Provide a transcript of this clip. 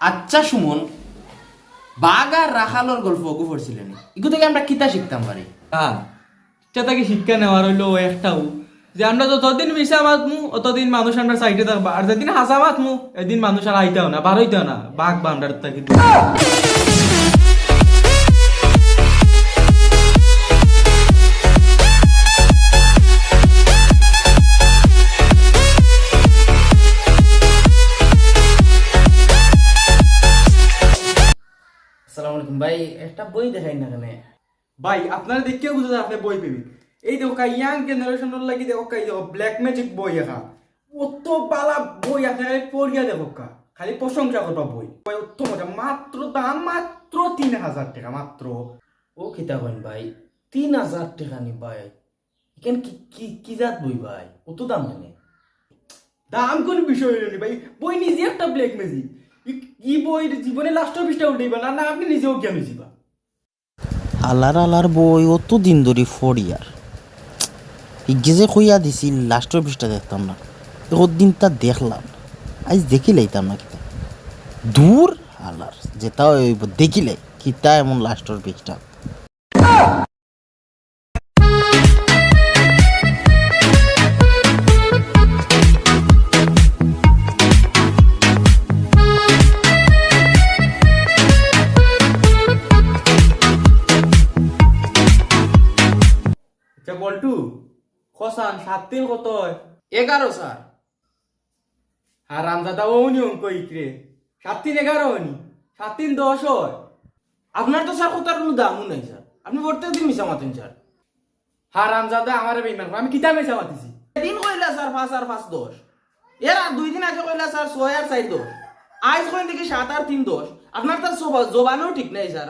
আচ্ছা সুমন, বাঘ আর রাখালোর গল্প অগু পড়ছিলেন, এগুলো থেকে আমরা কিতা শিখতাম পারি? হ্যাঁ, এটা থেকে শিক্ষা নেওয়ার হইলো একটাও, যে আমরা যতদিন মিশা মাতমু অতদিন মানুষ আমরা সাইডে থাকবা, আর যেদিন হাসা মাতমু এদিন মানুষ আর আইতেও না, বার হইতেও না, বাঘ বান্ডার থাকি। আসসালামু আলাইকুম ভাই, একটা বই দেখাই না কেন? ভাই আপনারা দেখে বুঝা যায় আপনি বই পেবি। এই দেখো ইয়াং জেনারেশনের লাগি দেখো দেখো ব্ল্যাক ম্যাজিক বই একা অত পালা বই আপনার পড়িয়া দেখো খালি প্রশংসা করবা বই অত মজা, মাত্র দাম মাত্র 3000 টাকা মাত্র। ও খিতা কইন ভাই, 3000 টাকা নি ভাই? এখান কি কি কি জাত বই ভাই, অত দাম কেন? দাম কোন বিষয় হইল নি ভাই, বই নিজে একটা ব্ল্যাক ম্যাজিক। কি বই জীবনে লাস্ট পৃষ্ঠা উল্টাইবা না, না আপনি নিজেও জ্ঞান হইছিবা। আলার আলার বই অত দিন ধরে ফড়িয়ার ইগে যে কইয়া দিছিল লাস্টের পৃষ্ঠা দেখতাম না, ওর দিন তা দেখলাম, আজ দেখিলেইতাম না কিতা দূর আলার যেটা দেখিলে কিতা এমন লাস্টের পৃষ্ঠা। আচ্ছা বলটু, খসান 7 কত হয়? 11 স্যার। আর রামদাদা ও নি অঙ্ক ইকরে 7-11 হনি, 7-10 হয়। আপনার তো স্যার কোথার কোনো দামও নাই স্যার, আপনি প্রত্যেক দিন মিশা মাতেন স্যার। হ্যাঁ রামদাদা আমার বেইমান আমি কিতা মেশা মাতিছি? দিন কইলা স্যার 5 আর 5 10, এর আর 2 দিন আগে কইলা স্যার 6 আর 4 10, আজ কইন দেখি 7 আর 3 10। আপনার তার জবানও ঠিক নাই স্যার।